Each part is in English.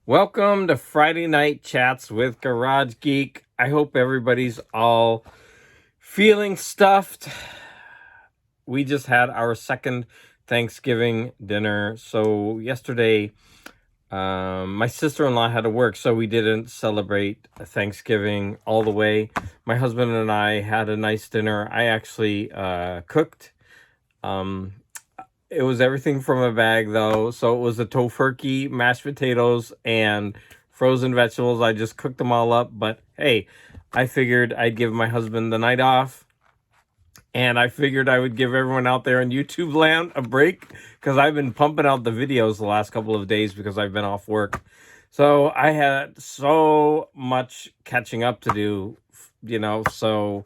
Welcome to Friday Night Chats with Garage Geek. I hope everybody's all feeling stuffed. We just had our second Thanksgiving dinner. So yesterday, my sister-in-law had to work, so we didn't celebrate Thanksgiving all the way. My husband and I had a nice dinner. I actually cooked. It was everything from a bag, though. So it was a tofurkey, mashed potatoes, and frozen vegetables. I just cooked them all up. But hey, I figured I'd give my husband the night off. And I figured I would give everyone out there in YouTube land a break because I've been pumping out the videos the last couple of days because I've been off work. So I had so much catching up to do, so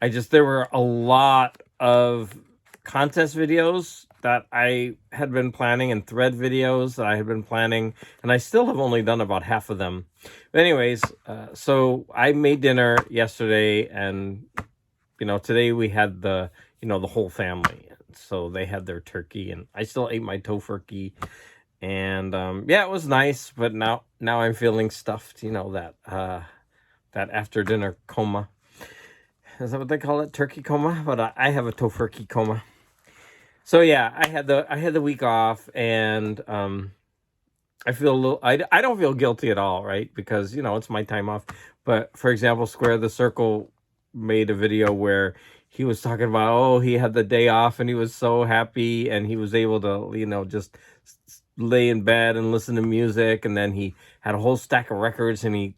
there were a lot of contest videos that I had been planning and thread videos that I had been planning, and I still have only done about half of them. But anyways, so I made dinner yesterday, and today we had the whole family. So they had their turkey, and I still ate my tofurkey. And yeah, it was nice, but now I'm feeling stuffed. That after dinner coma. Is that what they call it? Turkey coma? But I have a tofurkey coma. So yeah, I had the week off, and I feel a little. I don't feel guilty at all, right? Because it's my time off. But for example, Square the Circle made a video where he was talking about he had the day off and he was so happy and he was able to just lay in bed and listen to music, and then he had a whole stack of records and he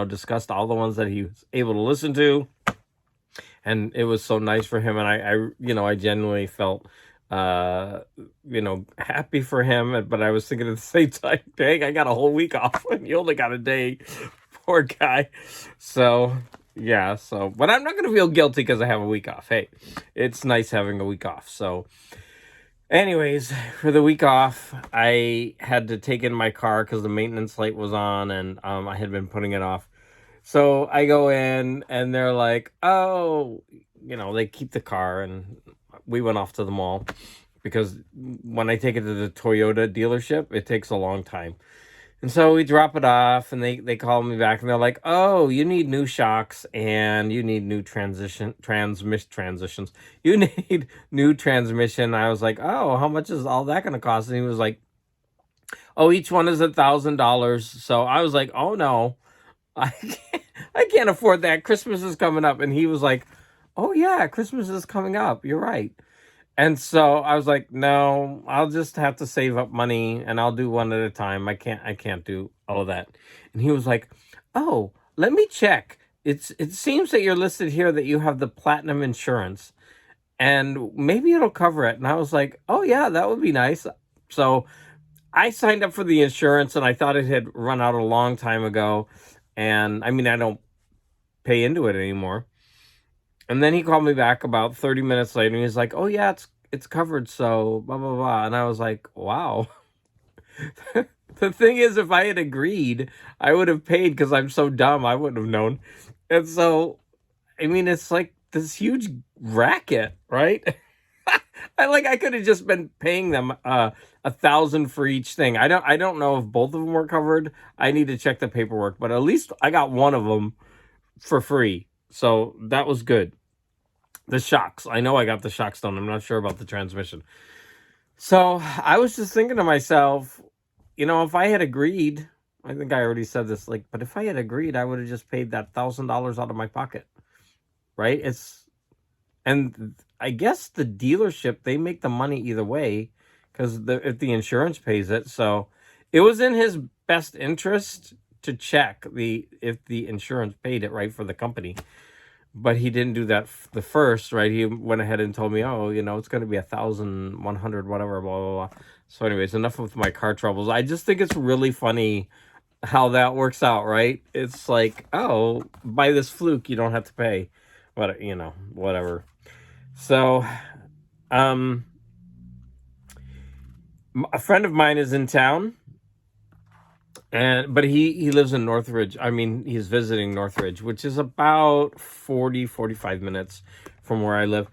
discussed all the ones that he was able to listen to, and it was so nice for him, and I genuinely felt happy for him. But I was thinking at the same time, dang, I got a whole week off and you only got a day. Poor guy. So yeah, but I'm not gonna feel guilty because I have a week off. Hey, it's nice having a week off. So anyways, for the week off, I had to take in my car because the maintenance light was on, and I had been putting it off. So I go in and they're like, oh, they keep the car, and we went off to the mall because when I take it to the Toyota dealership, it takes a long time. And so we drop it off, and they call me back, and they're like, oh, you need new shocks, and you need new transitions. You need new transmission. I was like, oh, how much is all that going to cost? And he was like, oh, each one is $1,000. So I was like, oh, no, I can't afford that. Christmas is coming up. And he was like, oh, yeah, Christmas is coming up. You're right. And so I was like, no, I'll just have to save up money and I'll do one at a time. I can't do all of that. And he was like, oh, let me check. It seems that you're listed here that you have the platinum insurance and maybe it'll cover it. And I was like, oh yeah, that would be nice. So I signed up for the insurance, and I thought it had run out a long time ago. And I mean, I don't pay into it anymore. And then he called me back about 30 minutes later, and he's like, oh, yeah, it's covered, so blah, blah, blah. And I was like, wow. The thing is, if I had agreed, I would have paid because I'm so dumb. I wouldn't have known. And so, I mean, it's like this huge racket, right? I could have just been paying them $1,000 for each thing. I don't know if both of them were covered. I need to check the paperwork, but at least I got one of them for free. So that was good. The shocks. I know I got the shocks done. I'm not sure about the transmission. So I was just thinking to myself, if I had agreed, I think I already said this, but if I had agreed, I would have just paid that $1,000 out of my pocket, right? And I guess the dealership, they make the money either way because if the insurance pays it. So it was in his best interest to check if the insurance paid it, right, for the company. But he didn't do that the first, right? He went ahead and told me, oh, it's going to be 1,100, whatever, blah, blah, blah. So anyways, enough with my car troubles. I just think it's really funny how that works out, right? It's like, oh, by this fluke, you don't have to pay. But, whatever. So, a friend of mine is in town. But he lives in Northridge. I mean, he's visiting Northridge, which is about 45 minutes from where I live.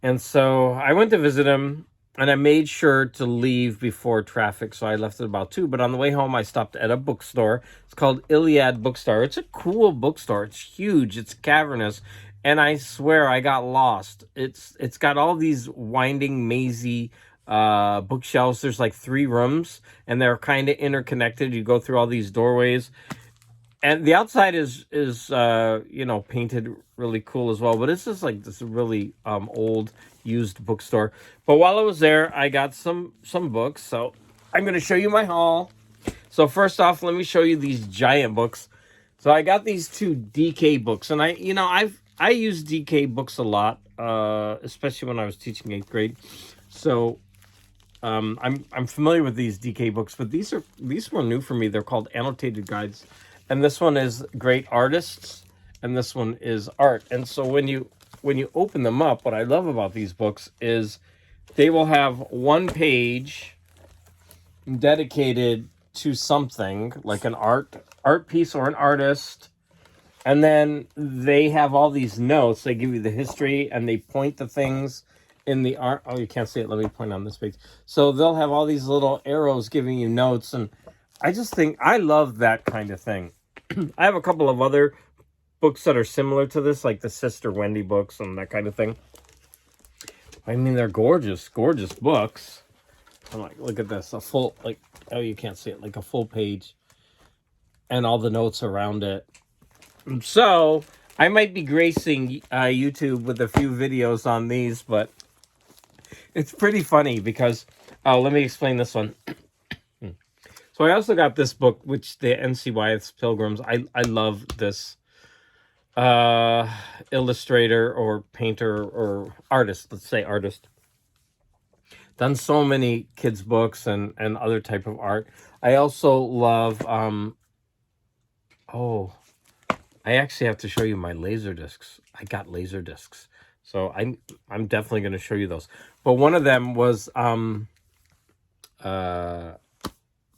And so I went to visit him, And I made sure to leave before traffic, so I left at about 2. But on the way home, I stopped at a bookstore. It's called Iliad Bookstore. It's a cool bookstore. It's huge. It's cavernous. And I swear I got lost. It's got all these winding, mazy bookshelves. There's like 3 rooms, and they're kind of interconnected. You go through all these doorways. And the outside is painted really cool as well. But it's just like this really old used bookstore. But while I was there, I got some books. So I'm going to show you my haul. So first off, let me show you these giant books. So I got these 2 DK books, and I use DK books a lot, especially when I was teaching 8th grade. So I'm familiar with these DK books, but these were new for me. They're called annotated guides. And this one is Great Artists, and this one is Art. And so when you open them up, what I love about these books is they will have one page dedicated to something, like an art piece or an artist. And then they have all these notes. They give you the history, and they point to things in the art. Oh, you can't see it. Let me point on this page. So they'll have all these little arrows giving you notes, and I just think I love that kind of thing. I have a couple of other books that are similar to this, like the Sister Wendy books and that kind of thing. I mean, they're gorgeous, gorgeous books. I'm like, look at this, a full, like, oh, you can't see it, like a full page, and all the notes around it. So I might be gracing YouTube with a few videos on these, but it's pretty funny because, oh, let me explain this one. So I also got this book, which the N.C. Wyeth's Pilgrims. I love this illustrator or painter or artist, let's say artist. Done so many kids' books and other type of art. I also love, I actually have to show you my laserdiscs. I got laserdiscs. So I'm definitely going to show you those. But one of them was,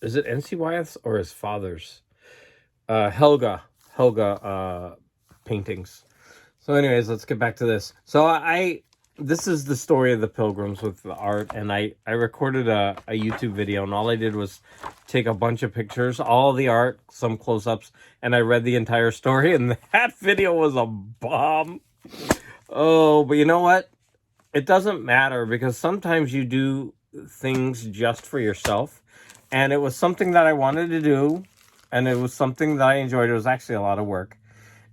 is it N.C. Wyeth's or his father's? Helga paintings. So anyways, let's get back to this. So this is the story of the Pilgrims with the art, and I recorded a YouTube video, and all I did was take a bunch of pictures, all the art, some close-ups, and I read the entire story, and that video was a bomb. Oh, but you know what? It doesn't matter, because sometimes you do things just for yourself, and it was something that I wanted to do, and it was something that I enjoyed. It was actually a lot of work.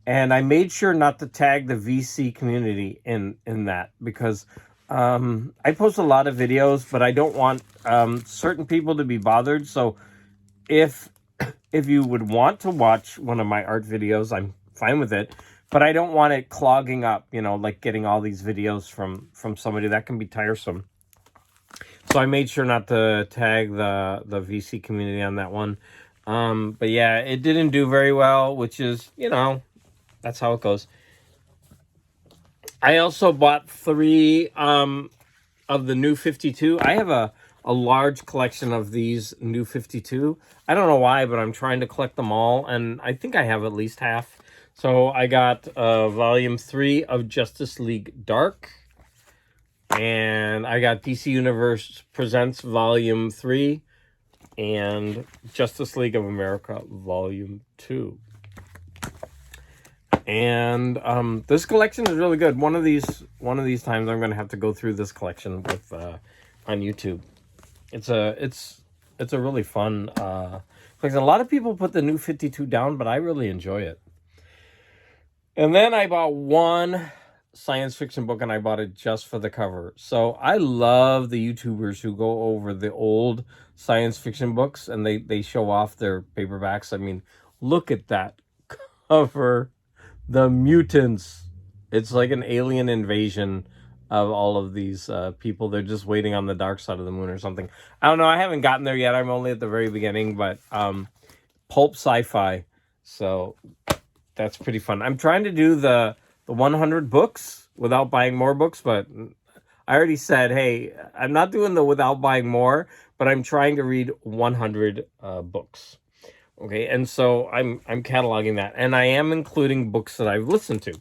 And I made sure not to tag the VC community in that, because I post a lot of videos, but I don't want certain people to be bothered. So if you would want to watch one of my art videos, I'm fine with it. But I don't want it clogging up, like getting all these videos from somebody. That can be tiresome. So I made sure not to tag the VC community on that one. But yeah, it didn't do very well, which is, that's how it goes. I also bought 3 of the New 52. I have a large collection of these New 52. I don't know why, but I'm trying to collect them all, and I think I have at least half. So I got Volume 3 of Justice League Dark, and I got DC Universe Presents Volume 3 and Justice League of America Volume 2. And this collection is really good. One of these times I'm going to have to go through this collection with on YouTube. It's a really fun collection. A lot of people put the New 52 down, but I really enjoy it. And then I bought one science fiction book, and I bought it just for the cover. So I love the YouTubers who go over the old science fiction books, and they show off their paperbacks. I mean, look at that cover. The mutants. It's like an alien invasion of all of these people. They're just waiting on the dark side of the moon or something. I don't know. I haven't gotten there yet. I'm only at the very beginning, but pulp sci-fi. So that's pretty fun. I'm trying to do the 100 books without buying more books, but I already said, hey, I'm not doing the without buying more, but I'm trying to read 100 books. Okay, and so I'm cataloging that, and I am including books that I've listened to.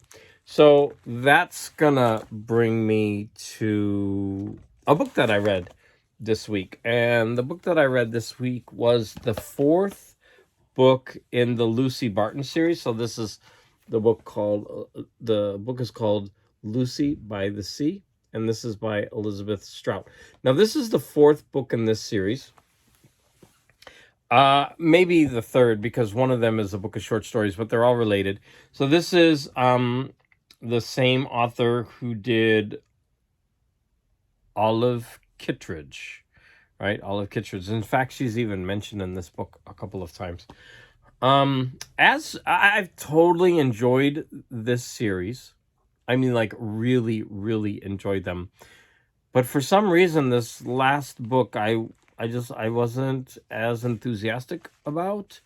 So that's gonna bring me to a book that I read this week. And the book that I read this week was the fourth book in the Lucy Barton series. So this is the book is called Lucy by the Sea, and this is by Elizabeth Strout. Now, this is the fourth book in this series. Maybe the third, because one of them is a book of short stories, but they're all related. So this is the same author who did Olive Kittredge, right? Olive Kittredge. In fact, she's even mentioned in this book a couple of times. As I've totally enjoyed this series. I mean, like, really, really enjoyed them. But for some reason, this last book, I wasn't as enthusiastic about.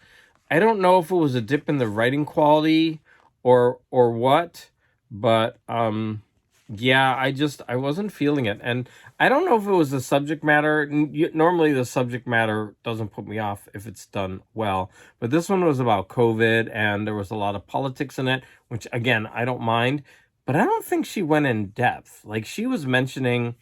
I don't know if it was a dip in the writing quality or what, but yeah, I wasn't feeling it. And I don't know if it was the subject matter. Normally the subject matter doesn't put me off if it's done well, but this one was about COVID and there was a lot of politics in it, which again, I don't mind, but I don't think she went in depth. Like, she was mentioning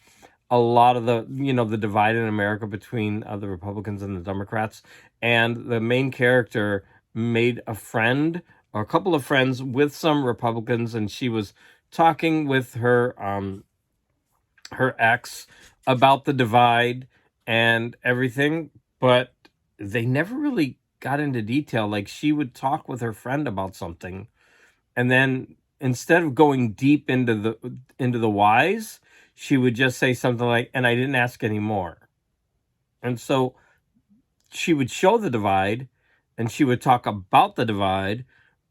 a lot of the divide in America between the Republicans and the Democrats, and the main character made a friend or a couple of friends with some Republicans, and she was talking with her ex about the divide and everything, but they never really got into detail. Like, she would talk with her friend about something, and then instead of going deep into the whys, she would just say something like, "And I didn't ask any more." And so she would show the divide and she would talk about the divide,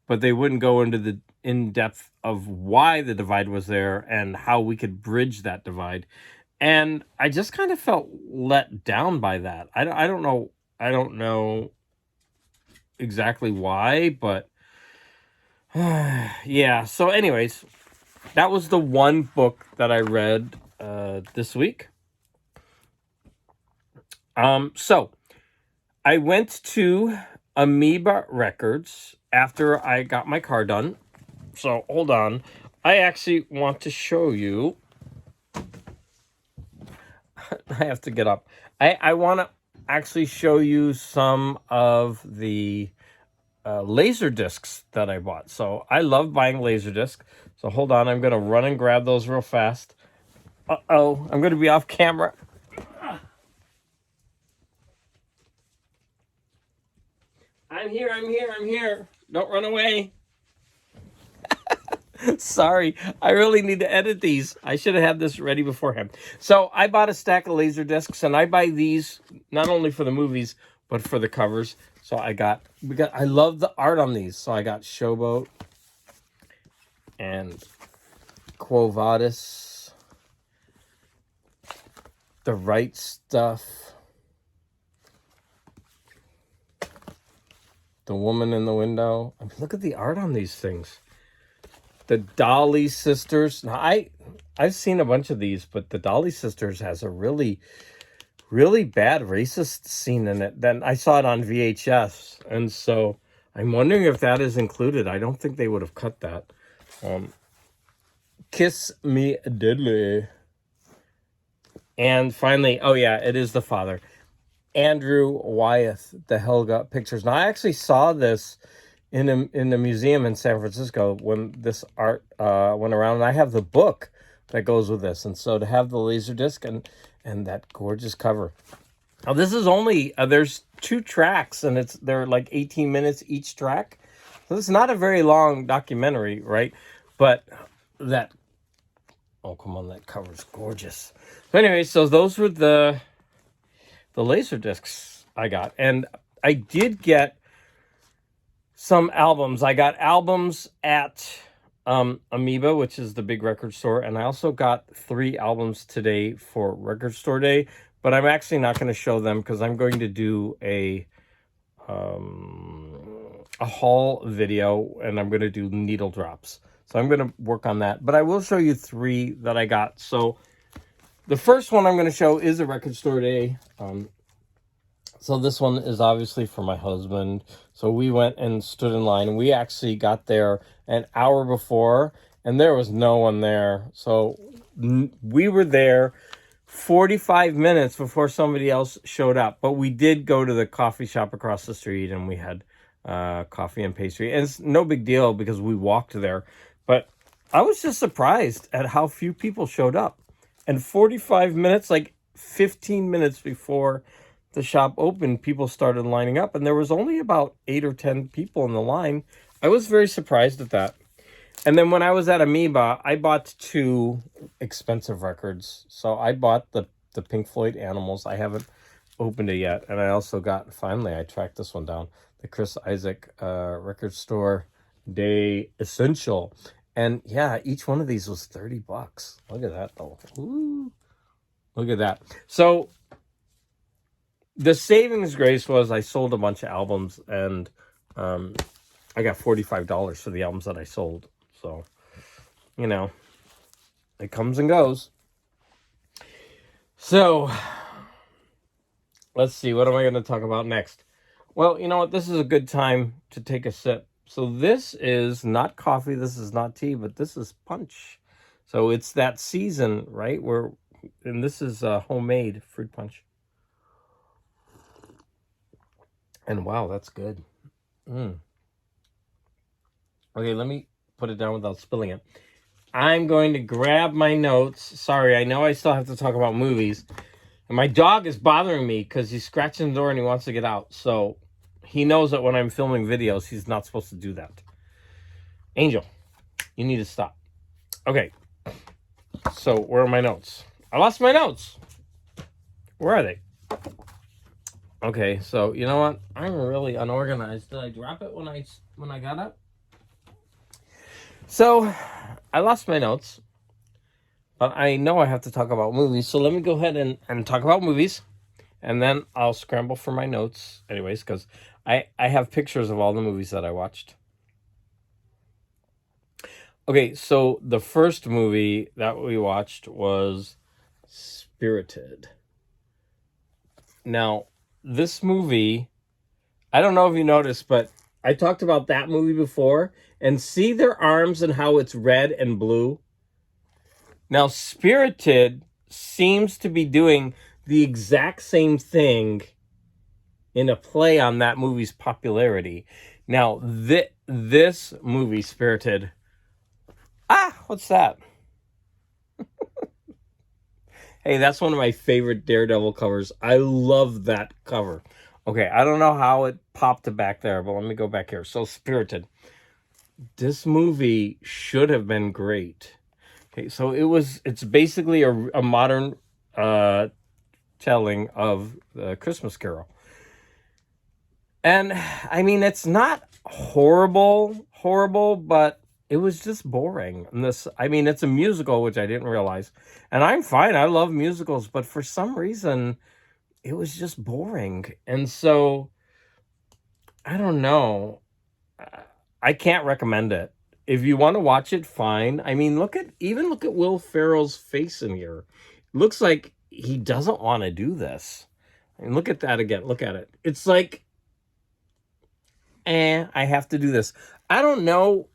but they wouldn't go into the in-depth of why the divide was there and how we could bridge that divide. And I just kind of felt let down by that. I don't know exactly why, but yeah. So anyways, that was the one book that I read this week. So I went to Amoeba Records after I got my car done. So hold on. I actually want to show you. I have to get up. I want to actually show you some of the laser discs that I bought. So I love buying laser discs. So hold on. I'm going to run and grab those real fast. Uh-oh. I'm going to be off camera. I'm here. Don't run away. Sorry, I really need to edit these. I should have had this ready beforehand. So I bought a stack of laser discs, and I buy these not only for the movies, but for the covers. So I love the art on these. So I got Showboat and Quo Vadis, The Right Stuff, The Woman in the Window. I mean, look at the art on these things. The Dolly Sisters. Now, I've seen a bunch of these, but the Dolly Sisters has a really, really bad racist scene in it. Then I saw it on VHS, and so I'm wondering if that is included. I don't think they would have cut that. Kiss Me Deadly. And finally, oh yeah, it is the father. Andrew Wyeth, the Helga Pictures. Now, I actually saw this in a museum in San Francisco when this art went around, and I have the book that goes with this, and so to have the Laserdisc and that gorgeous cover. Now, this is only there's 2 tracks, and they're like 18 minutes each track, so it's not a very long documentary, right? But that, oh come on, that cover's gorgeous. So anyway, so those were the Laserdiscs I got, and I did get some albums. I got albums at Amoeba, which is the big record store, and I also got 3 albums today for Record Store Day, but I'm actually not going to show them because I'm going to do a haul video, and I'm going to do needle drops. So I'm going to work on that, but I will show you 3 that I got. So the first one I'm going to show is a Record Store Day. So this one is obviously for my husband. So we went and stood in line, and we actually got there an hour before, and there was no one there. So we were there 45 minutes before somebody else showed up. But we did go to the coffee shop across the street, and we had coffee and pastry. And it's no big deal because we walked there. But I was just surprised at how few people showed up. And 45 minutes, like 15 minutes before the shop opened, people started lining up. And there was only about 8 or 10 people in the line. I was very surprised at that. And then when I was at Amoeba, I bought 2 expensive records. So I bought the Pink Floyd Animals. I haven't opened it yet. And I also got, finally, I tracked this one down, the Chris Isaak Record Store Day Essential. And yeah, each one of these was $30. Look at that, though. Ooh, look at that. So the savings grace was I sold a bunch of albums, and I got $45 for the albums that I sold. So, you know, it comes and goes. So, let's see. What am I going to talk about next? Well, you know what? This is a good time to take a sip. So this is not coffee. This is not tea, but this is punch. So it's that season, right? And this is homemade fruit punch. And wow, that's good. Okay, let me put it down without spilling it. I'm going to grab my notes. Sorry, I know I still have to talk about movies. And my dog is bothering me because he's scratching the door and he wants to get out. So he knows that when I'm filming videos, he's not supposed to do that. Angel, you need to stop. Okay. So where are my notes? I lost my notes. Where are they? Okay, so you know what? I'm really unorganized. Did I drop it when I got up? So I lost my notes. But I know I have to talk about movies. So let me go ahead and talk about movies. And then I'll scramble for my notes anyways, because I have pictures of all the movies that I watched. Okay, so the first movie that we watched was Spirited. Now, this movie, I don't know if you noticed, but I talked about that movie before. And see their arms and how it's red and blue? Now, Spirited seems to be doing the exact same thing in a play on that movie's popularity. Now, this movie, Spirited... what's that? Hey, that's one of my favorite Daredevil covers. I love that cover. Okay, I don't know how it popped back there, but let me go back here. So, Spirited. This movie should have been great. Okay, so it's basically a modern telling of the Christmas Carol. And, I mean, it's not horrible, but it was just boring. And it's a musical, which I didn't realize. And I'm fine. I love musicals. But for some reason, it was just boring. And so, I don't know. I can't recommend it. If you want to watch it, fine. I mean, look at Will Ferrell's face in here. Looks like he doesn't want to do this. And look at that again. Look at it. It's like, I have to do this. I don't know.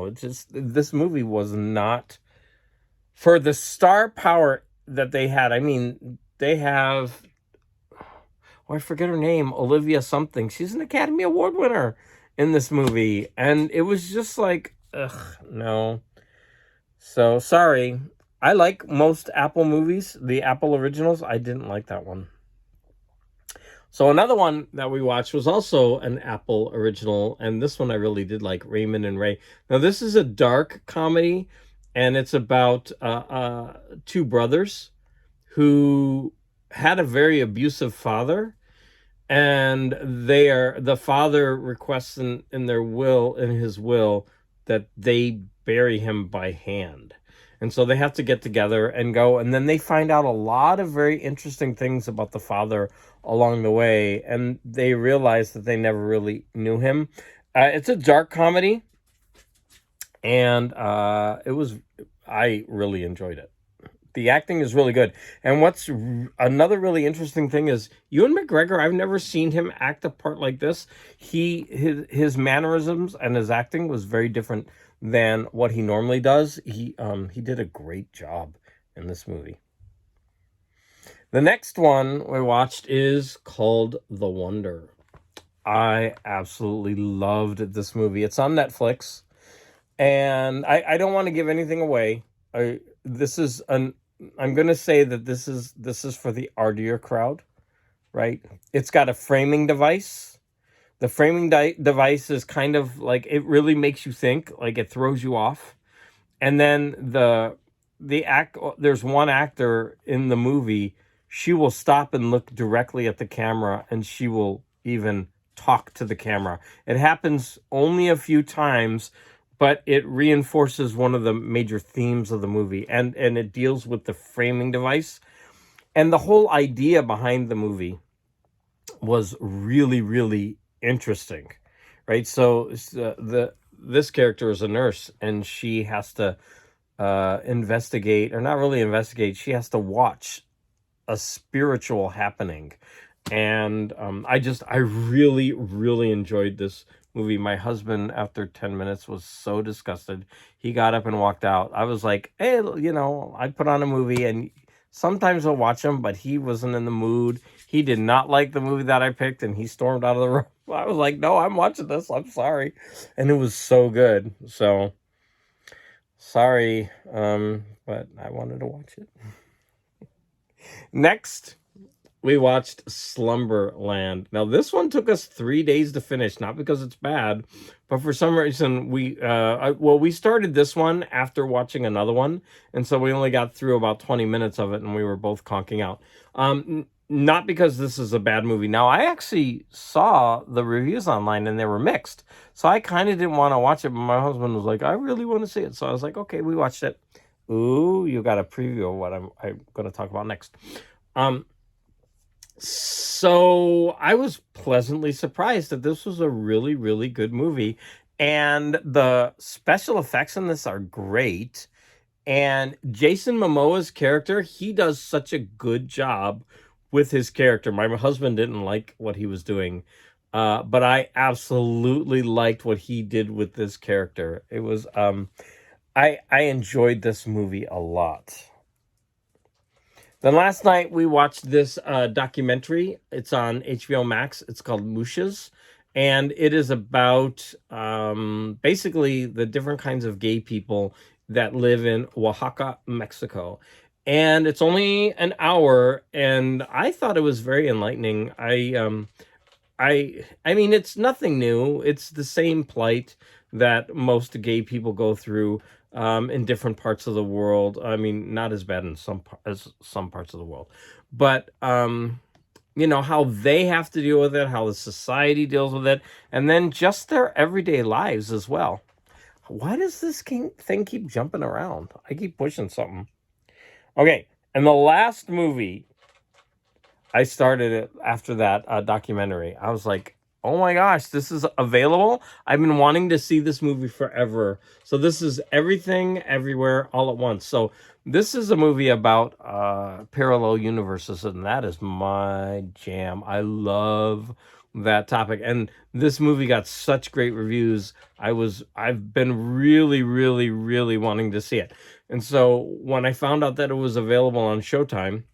It's just, this movie was not, for the star power that they had. I mean, they have, I forget her name, Olivia something. She's an Academy Award winner in this movie. And it was just like, no. So, sorry. I like most Apple movies, the Apple originals. I didn't like that one. So another one that we watched was also an Apple original, and this one I really did like, Raymond and Ray. Now, this is a dark comedy, and it's about 2 brothers who had a very abusive father, and the father requests in his will, that they bury him by hand. And so they have to get together and go, and then they find out a lot of very interesting things about the father along the way, and they realize that they never really knew him. It's a dark comedy, and I really enjoyed it. The acting is really good. And what's another really interesting thing is Ewan McGregor, I've never seen him act a part like this. His mannerisms and his acting was very different than what he normally does. He did a great job in this movie. The next one we watched is called The Wonder. I absolutely loved this movie. It's on Netflix, and I don't want to give anything away. I'm gonna say that this is for the artier crowd, right? It's got a framing device. The framing device is kind of like, it really makes you think, like it throws you off. And then there's one actor in the movie, she will stop and look directly at the camera, and she will even talk to the camera. It happens only a few times, but it reinforces one of the major themes of the movie, and it deals with the framing device. And the whole idea behind the movie was really, really interesting, right? So this character is a nurse, and she has to investigate, or not really investigate, she has to watch a spiritual happening. And I really, really enjoyed this movie. My husband, after 10 minutes, was so disgusted. He got up and walked out. I was like, hey, I put on a movie, and sometimes I'll watch them, but he wasn't in the mood. He did not like the movie that I picked, and he stormed out of the room. I was like, no, I'm watching this. I'm sorry. And it was so good. So, sorry, but I wanted to watch it. Next, we watched Slumberland. Now, this one took us 3 days to finish, not because it's bad, but for some reason we started this one after watching another one, and so we only got through about 20 minutes of it, and we were both conking out. Not because this is a bad movie. Now, I actually saw the reviews online, and they were mixed, so I kind of didn't want to watch it, but my husband was like, I really want to see it, so I was like, okay, we watched it. Ooh, you got a preview of what I'm going to talk about next. So I was pleasantly surprised that this was a really, really good movie. And the special effects in this are great. And Jason Momoa's character, he does such a good job with his character. My husband didn't like what he was doing, but I absolutely liked what he did with this character. It was, I enjoyed this movie a lot. Then last night we watched this documentary. It's on HBO Max. It's called Mooshes. And it is about basically the different kinds of gay people that live in Oaxaca, Mexico. And it's only an hour, and I thought it was very enlightening. I mean, it's nothing new. It's the same plight that most gay people go through in different parts of the world. I mean, not as bad in as some parts of the world, but how they have to deal with it, how the society deals with it, and then just their everyday lives as well. Why does this thing keep jumping around? I keep pushing something. Okay, and the last movie I started it after that documentary. I was like, oh my gosh, this is available. I've been wanting to see this movie forever. So this is Everything, Everywhere, All at Once. So this is a movie about parallel universes, and that is my jam. I love that topic. And this movie got such great reviews. I've been really, really, really wanting to see it. And so when I found out that it was available on Showtime,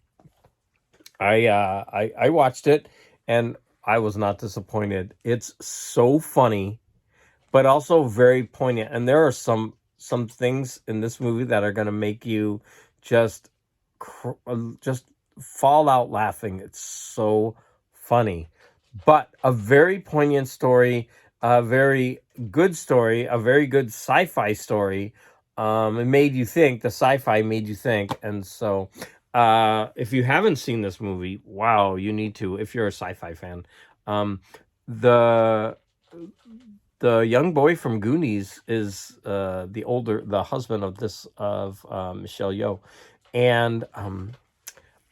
I watched it, and I was not disappointed. It's so funny, but also very poignant. And there are some things in this movie that are going to make you just just fall out laughing. It's so funny, but a very poignant story, a very good story, a very good sci-fi story. It made you think. The sci-fi made you think, and so if you haven't seen this movie, wow, you need to. If you're a sci-fi fan, the the young boy from Goonies is the husband of Michelle Yeoh, and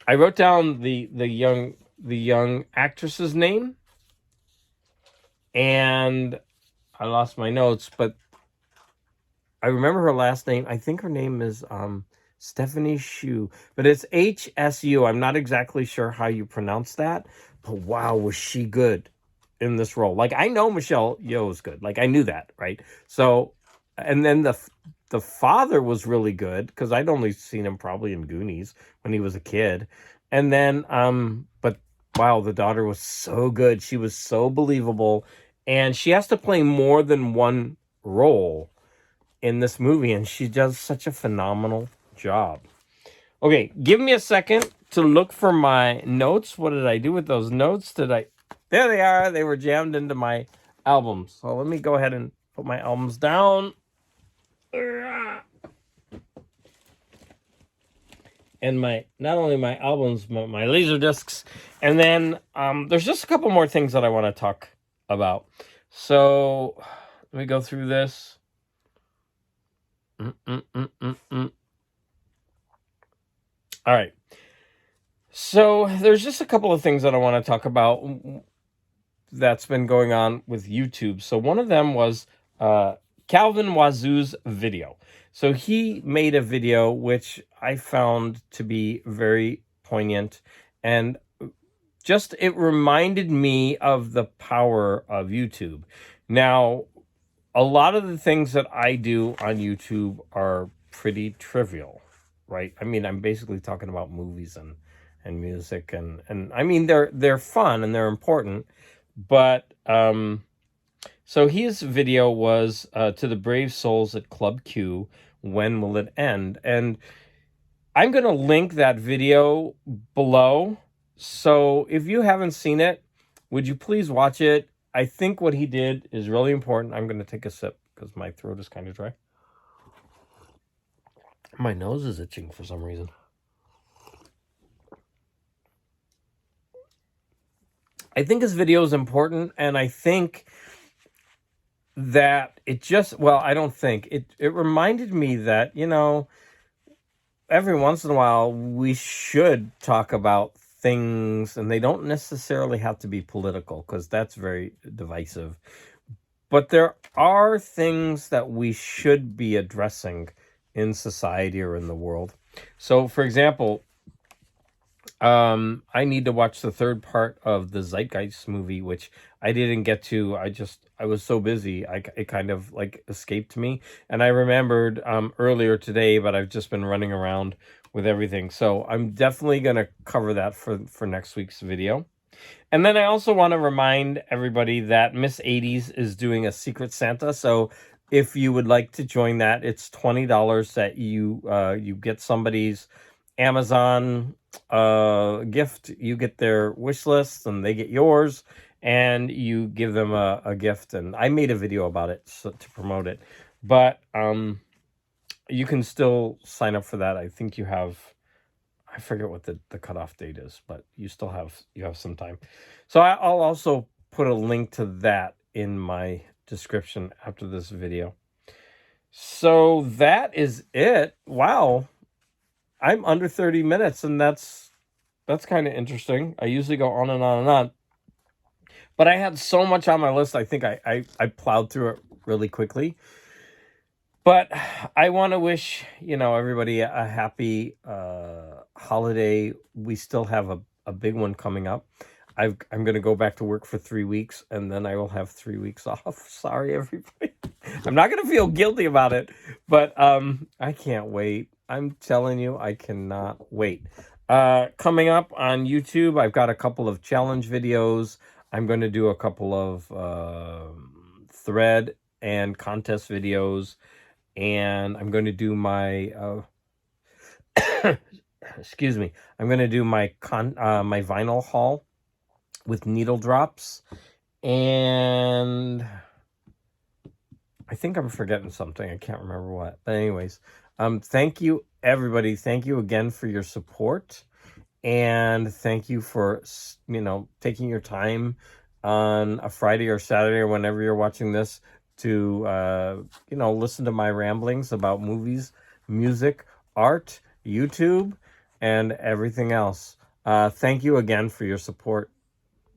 I wrote down the young actress's name, and I lost my notes, but I remember her last name. I think her name is Stephanie Shu, but it's HSU. I'm not exactly sure how you pronounce that, but wow, was she good in this role? Like, I know Michelle Yeoh is good. Like, I knew that, right? So, and then the father was really good, because I'd only seen him probably in Goonies when he was a kid. And then, but wow, the daughter was so good. She was so believable. And she has to play more than one role in this movie. And she does such a phenomenal job. Okay, give me a second to look for my notes. What did I do with those notes? There they are. They were jammed into my albums. So let me go ahead and put my albums down. And not only my albums, but my laser discs. And then there's just a couple more things that I want to talk about. So let me go through this. All right. So there's just a couple of things that I want to talk about that's been going on with YouTube. So one of them was Calvin Wazoo's video. So he made a video which I found to be very poignant, and just it reminded me of the power of YouTube. Now, a lot of the things that I do on YouTube are pretty trivial, right? I mean, I'm basically talking about movies and music, and I mean they're fun and they're important, but so his video was to the brave souls at Club Q, when will it end? And I'm going to link that video below. So if you haven't seen it, would you please watch it? I think what he did is really important. I'm going to take a sip because my throat is kind of dry. My nose is itching for some reason. I think his video is important, and I think that it just, well, I don't think, it reminded me that, you know, every once in a while we should talk about things, and they don't necessarily have to be political because that's very divisive. But there are things that we should be addressing in society or in the world. So, for example, I need to watch the third part of the Zeitgeist movie, which I didn't get to. I was so busy. It kind of like escaped me. And I remembered earlier today, but I've just been running around with everything. So I'm definitely going to cover that for next week's video. And then I also want to remind everybody that Miss 80s is doing a Secret Santa. So if you would like to join that, it's $20 that you get somebody's Amazon gift. You get their wish list and they get yours, and you give them a gift. And I made a video about it to promote it, but you can still sign up for that. I think you have, I forget what the cutoff date is, but you have some time. So I'll also put a link to that in my description after this video. So that is it. Wow. I'm under 30 minutes, and that's kind of interesting. I usually go on and on and on. But I had so much on my list, I think I plowed through it really quickly. But I want to wish, everybody a happy holiday. We still have a big one coming up. I'm going to go back to work for 3 weeks, and then I will have 3 weeks off. Sorry, everybody. I'm not going to feel guilty about it, but I can't wait. I'm telling you, I cannot wait. Coming up on YouTube, I've got a couple of challenge videos. I'm going to do a couple of thread and contest videos, and I'm going to do my excuse me. I'm going to do my my vinyl haul with needle drops, and I think I'm forgetting something. I can't remember what. But anyways, thank you, everybody. Thank you again for your support. And thank you for, taking your time on a Friday or Saturday or whenever you're watching this to, listen to my ramblings about movies, music, art, YouTube, and everything else. Thank you again for your support.